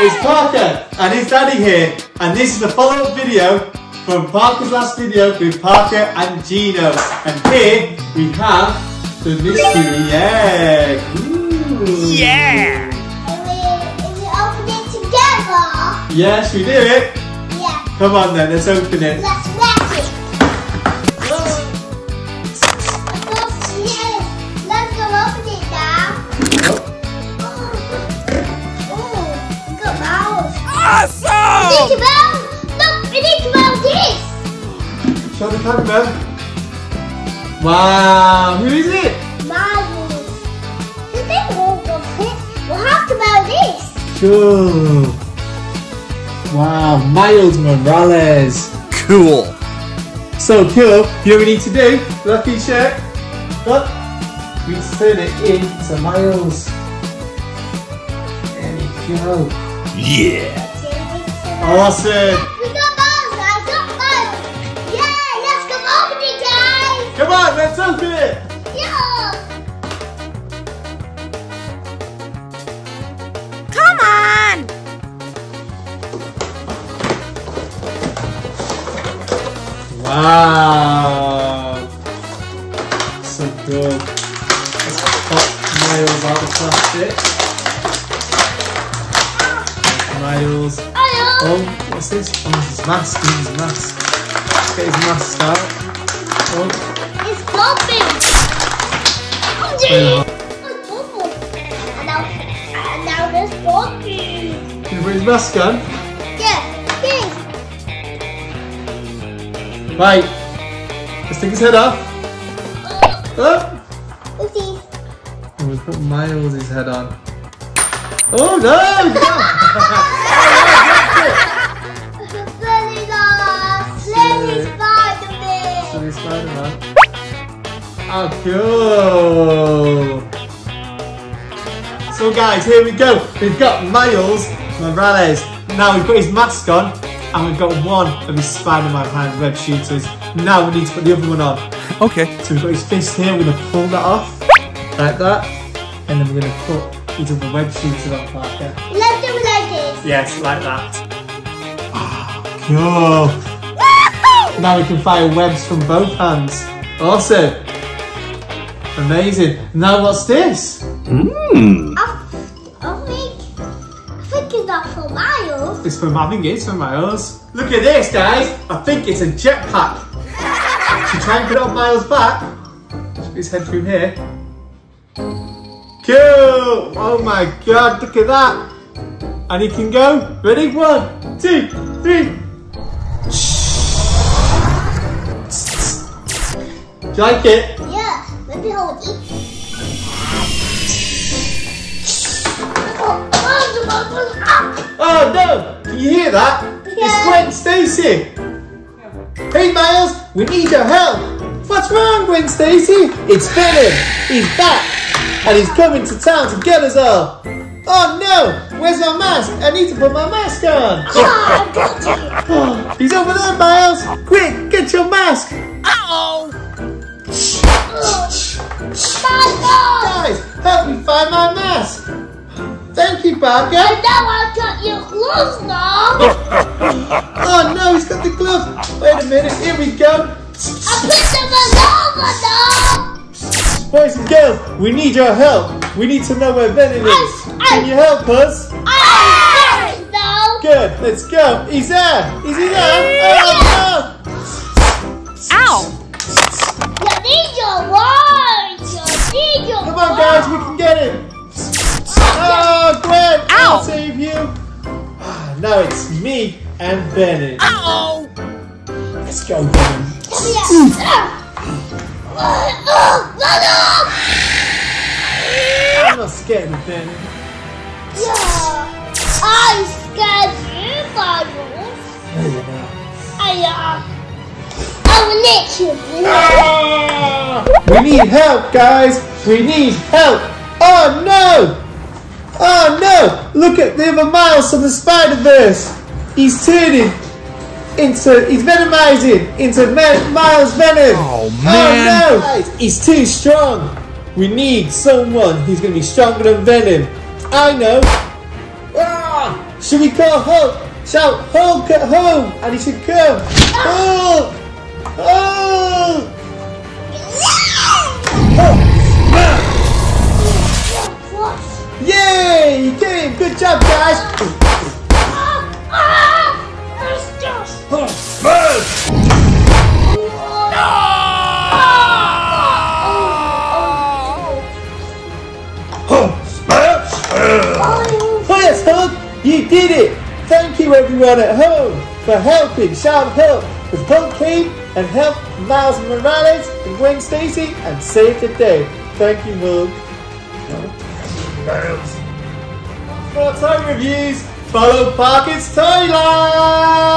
It's Parker and his daddy here, and this is the follow-up video from Parker's last video with Parker and Gino. And here we have the mystery egg. Ooh. Yeah! Is we open it together? Yes, we do it. Yeah. Come on then, let's open it. Let's wrap it. Let's go open it now. Oh, we got mouse. Awesome! We need to mouse. Look, we need to mouse this. Show the camera. Wow, who is it? Mouse. The thing won't go quick. We'll have to mouse this. Cool. Wow, Miles Morales. Cool. So cool. You know what we need to do? Lucky check. Look. We need to turn it into Miles. There we go. Yeah. Awesome. We got mouse. I got mouse. Yeah, let's go open it, guys. Come on, let's open it. Yeah. Come on! Wow. So good. Let's pop Miles out of the plastic. Miles. Oh, what's this? Oh, his mask. His mask. Let's get his mask out. Oh. It's popping. Oh, Yeah. it's popping. And now there's popping. Can you put his mask on? Yeah, this. Right. Let's take his head off. Oh. Oopsies. And we'll put Miles' head on. Oh no! Slimy Spider-Man. Silly Spider-Man. Oh, cool! So guys, here we go. We've got Miles Morales. Now we've got his mask on, and we've got one of his Spider-Man hand web shooters. Now we need to put the other one on. Okay. So we've got his fist here. We're gonna pull that off like that, and then we're gonna put his other web shooter on, Parker. Let's do it like this. Yes, like that. Oh, cool. Now we can fire webs from both hands. Awesome. Amazing. Now what's this? I think it's not for Miles. It's for, I think it's for Miles. Look at this, guys. I think it's a jetpack. Should try and put it on Miles' back. Just put his head through here. Cool. Oh my God, look at that. And he can go. Ready? 1, 2, 3. Do you like it? Yeah, let me hold it. Oh no! Can you hear that? Yeah. It's Gwen Stacy. Hey Miles, we need your help. What's wrong, Gwen Stacy? It's Venom. He's back, and he's coming to town to get us all. Oh no! Where's my mask? I need to put my mask on. Oh, he's over there, Miles. Quick, get your mask. Uh-oh! Guys, help me find my mask. Thank you, Parker. And now I've got your clothes now. Oh no, he's got the glove. Wait a minute, here we go. I put them all over now. Boys and girls, we need your help. We need to know where Venom is. Can you help us? I know. Good, let's go. He's there. Is he there? Oh Ow! You need your words. You need your no. Come on, guys, we can get him. Oh, Gwen, I'll Ow. save you. Now it's me and Venom. Uh-oh! Let's go, Venom. I'm not scared of Venom. Yeah. I'm scared you, Miles. No, you're not. I will let you. Ah! We need help, guys. We need help. Oh no! Oh no! Look at the other Miles from the Spider-Verse. He's turning into, he's venomizing into Miles Venom. Oh, man. Oh no! Guys, he's too strong. We need someone who's going to be stronger than Venom. I know. Ah! Should we call Hulk? Shout Hulk at home, and he should come. Hulk! Hulk! Yay! You came! Good job, guys! Hulk smash! Hulk smash! Oh yes, Hulk! You did it! Thank you everyone at home for helping shout help with Hulk came and helped Miles Morales and Gwen Stacy and saved the day. Thank you, Hulk. For toy reviews, follow Parker's Toyland!